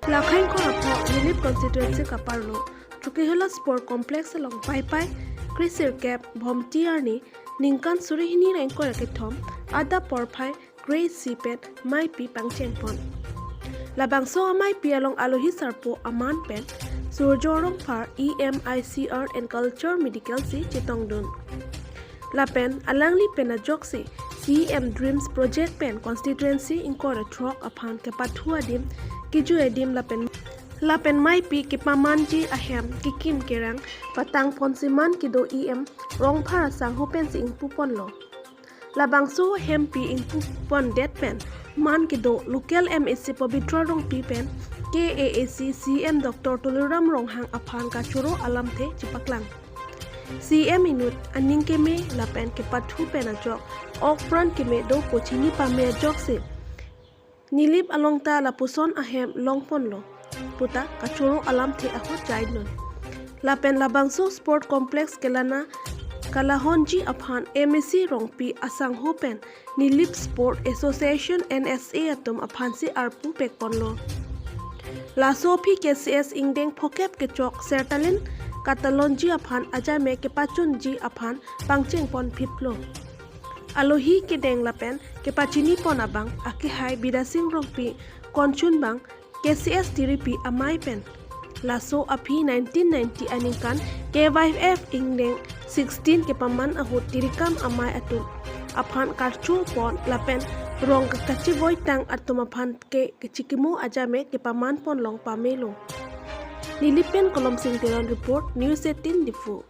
Lakhain ko apo Nilip constituency kaparlo Trukihela Sport Complex along Pai Krisir Cap Bomtiarni Ningkan Surihini Renko Raketom Ada Porpai Grace Sipet Mai Pi Pangchengpon Labangso Mai Pi along Alohi Sarpo Aman Pen Surjorong Par EMICR and Culture Medical Si Chitongdun Lapen Alangli Penajoksi CM Dreams Project Pen Constituency Inkora Trok Upon Kepatua Dim Kiju Edim Lapen Mai Pi Kipamanji Ahem Kikim Kerang Patang Ponsiman Kido EM Rong Parasang Hopen Si Ingpupon Lo Labangso Hempi Ingpupon Det Pen Man Kido Local MSC Pabitra Rong Pi Pen KAAC CM Dr. Tuluram Rong Hang Apan Kachuro Alam The Chipaklang CM Inut Aning Keme Lapen Kepatu Penajok Okpran Keme Do Kochini Pame Jok Se Nilip Alongta Lapuson Ahem Longpon Lo Puta Kachuro Alam The Ahot Jaidnon Lapen Labangso Sport Complex Kelana Kalahonji Apan MSC Rongpi Asang Hopen Nilip Sport Association NSA Atom Apansi Arpu Pekponlo Lasopi KCS Ingdeng Pokep Kechok Sertalin Katalonji Apan Ajame Kepachunji Apan Pangcheng Pon Piplo Alohi Kedeng Lapen Kepachini Pon Abang Akihai Bidasing Rongpi Konchun Bang KCS Tiripi Amai Pen Laso Api 1990 Aningkan KYF Ingdeng 16 Kepaman Ahut Tirikam Amai Atum Apan Karchu Pon Lapen Rong Kachi Voitang Atum Apan Ke Kechikimo Ajame Kepaman Pon Long Pamelo Nilipen Kolom Singteron Report News 18 Difu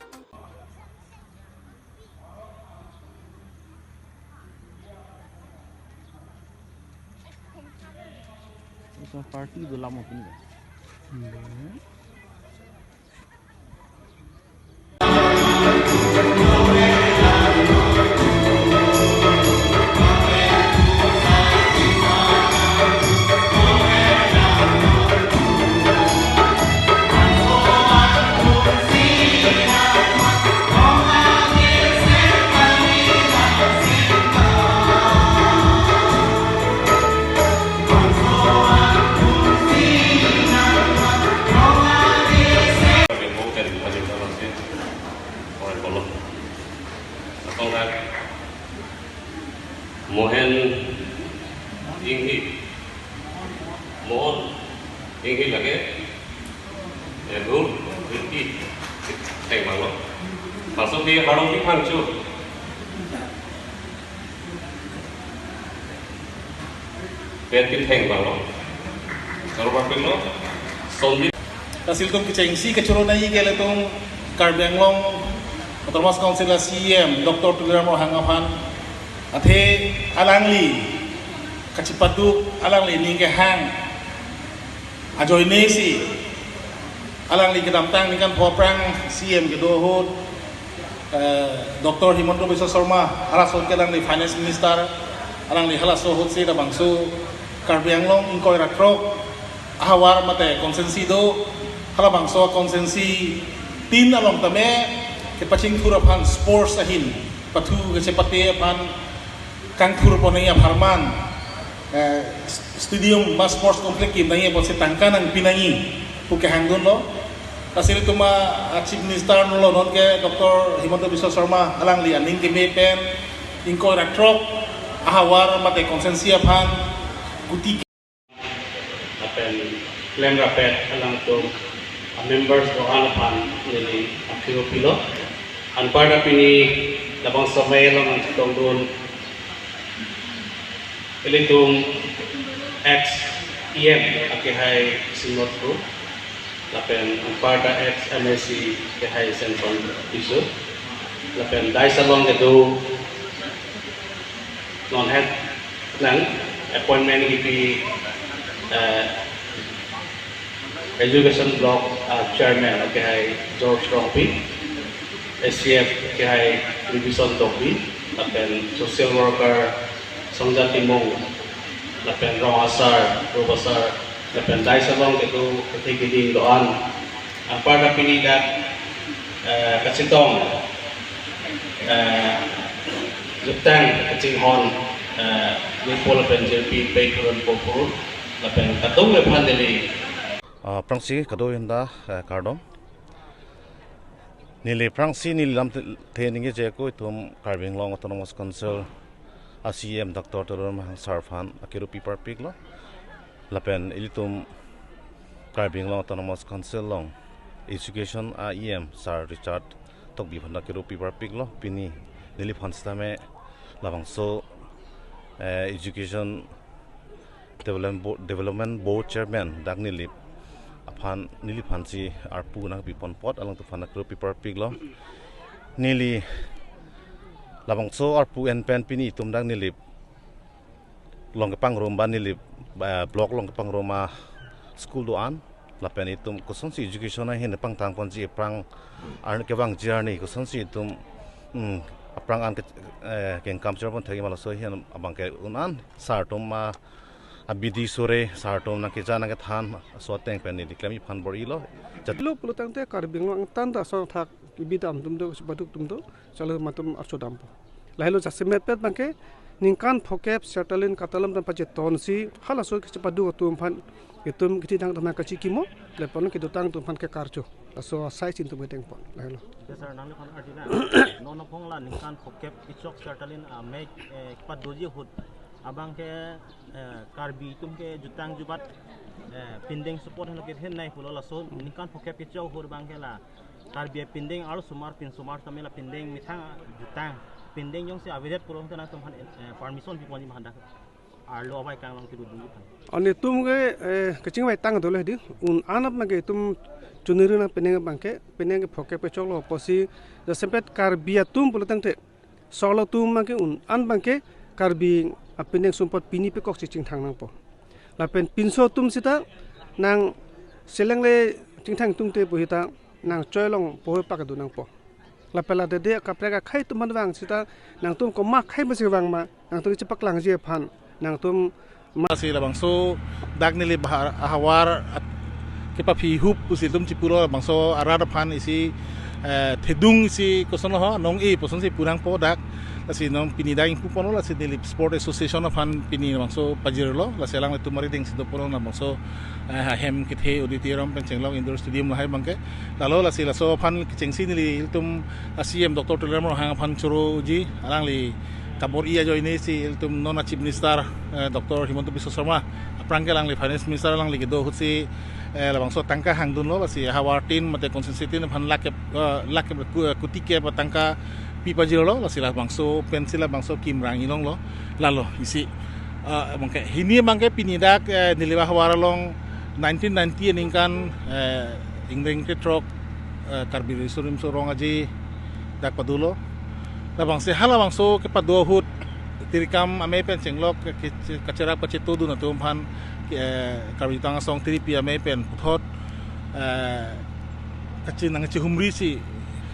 Isang party dulu lama pun Mohen inghi lage dur iki teng banglo masuk di harong di pangcu peti teng banglo kalau bakilo sondi hasil tum kecengsi kecuruna yi gele tum Karbenglong Termas Council CM Dr. Tuluram Hangapan Athe alangli kacipadu alangli ningke hang ajoy nesi alangli kedamtang nikan poprang CM gedohut Dr. Himantro Biswa Sarma halason alangli Finance Minister alangli halaso hutsi da bangsu Karbianglong ingkoy rakrok ahawar mate konsensi do hala bangso konsensi tin along tame kepacing thurapan sports ahin patu kecepate pan Kang Purponaya Parman Stadium Mas Sports Complex Naya Bolse Tangkanan Pinangi Puke Hangdun lo Hasil itu Chief Minister nulo non ke Dr. Himantro Biswa Sarma alang li aning ke pen ingko raktrok ahawar mate konsensi pan guti apen plan rapet alang to members do alapan ini apilo pilo anpada pini labang samay lang ang tongdon Elitung XEM akihay sinot ko lapen ang parda X MSC akihay Central Iso lapen dahil sa long ito non-head ng appointment ipi Education Block Chairman akihay George Rongpi SCF akihay Revision Dokpi lapen Social Worker Songja Timong, lapen Rawasar, Robasar, lapen dahil sa long itu ketigiding doan. Ang pada pinidat kasitong Jeptang kacing-hon Nipol lapen JP Paykuran Popur lapen katong lepan dili prangsi kado hinda kardom nili prangsi nili lam theningi je ko tum Karbing Long Autonomous Council ACM Dr. Tuluram Sarfan akiru pipar pik lo lapen ilitum Karbing Long Autonomous Council long education AEM Sir Richard tokbi phanda akiru pipar pik lo pini nili phanstame labangso education development board chairman dak nilip aphan nili phansi arpu na bipon pot alang tu phana kru pipar pig lo nili labangso arpu en pen pini tum dak nilip long pang romba nilip block long pang roma school do an lapen itum kuson si education na hin pang tang kon ji prang ar ke wang journey kuson si tum aprang an ken kamchar pon thagi mala so hian abang ke unan sartum ma abidi sore sartom na kicha na ke than soteng pen ni diklami phan bori lo lo pulutang te Karbing Long tan da so thak ibidam tum do baduk tum do chalo matum arsodam po lahilo jasemet pet bangke ningkan phokep settlein katalam tan pache tonsi hala so ke padu tum phan itum kiti dang tan ka chikimo le pon ke dotang tum phan ke karcho so sai chin tum beteng pon lahilo sir nang kon artina non phong la ningkan phokep ichok settlein me pat doji hut abang ke karbi tum ke jutang jubat pindeng support hano ke hen nai pulo la so ningkan phokep ichok hur bang ke la karbi pindeng alu sumar pin sumar tamela pindeng mithang jutang pindeng yong se avidet pulo tana tum permission bi poni mahanda arlo bai kang lang tidu dungi phan ani tum ge kaching bai tang dole di un anap na ge tum chuniru na peneng phokep ichok lo posi the sempet karbi tum pulutang te solo tum ma ke un an bangke karbi apineng sumpot pini pe kok ching thang nang po lapen pinso tum sita nang selengle ching thang tum te pohita nang choilong po pa ka du nang po lapela de de ka prega khai tum man wang sita nang tum ko ma khai basi wang ma nang tu chipak lang je phan nang tum masih labang so dak nili ahawar kepa phi hup usi tum chipuro labang so arada phan isi thedung isi kosono ho nong e poson si purang po dak lasi nong pinidang pupono lasi nili sport association of han pini labang so pajirlo lasi lang tu mari ding sido pono labang so hem kithe auditorium pencenglong indoor stadium lahai bangke lalo lasi laso phan kichengsi nili tum ACM Dr. Tuluram hang phan churu ji alang li kabor iya jo ini si tum nona chief minister Dr. Himanto Biswa Sarma aprangke lang li finance minister lang li gedo hutsi labang so tangka hang dun lo si hawartin mate konsensitin phan lake kutike pa tangka pipa jiro lo lasi labang so pensila bang so kim rang ilong lo lalo isi bangke hini bangke pinidak niliwa hawara long 1990 ningkan ingring tetrok karbi surim sorong aji dak padulo labang se hala bang so ke padu hut tirikam ame pen chenglok kachera pachetu du na tum phan karbi tang song tiripi ame pen puthot kachin nang chi humri si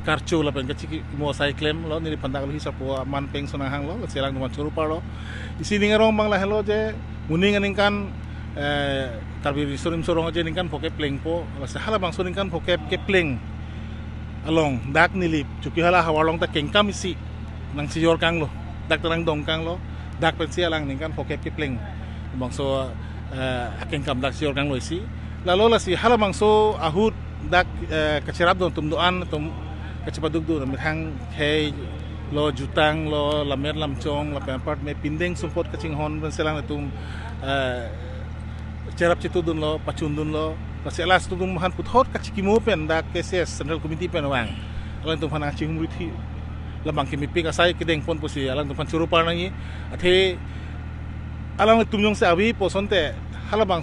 karcho la pen kachi mo sai claim lo ni phanda lo hisap po man peng sonang hang lo selang man churu paro isi ningarong bang la hello je muning aningkan karbi surim sorong aje ningkan poke pleng po se hala bang so ningkan poke ke pleng along dak nilip chuki hala hawalong ta kengkam isi nang siyor kang lo dak terang dong kang lo dak pensia lang ningkan pokep kipling bang so kengkam dak siyor kang lo isi lalu la si hala bang so ahut dak kacirap don tum doan tum kacipaduk do hang hey lo jutang lo lamer lamchong la part me pindeng sumpot kacing hon pensia lang tum cerap citu dun lo pacun dun lo kasi alas tu dun mahan puthot kacikimo pen dak KCS Central Committee pen wang alang tum phana ching murithi labang kimi pika sai kideng pon posi alang tum phan churu par nangi athe alang tum yong se awi posonte halabang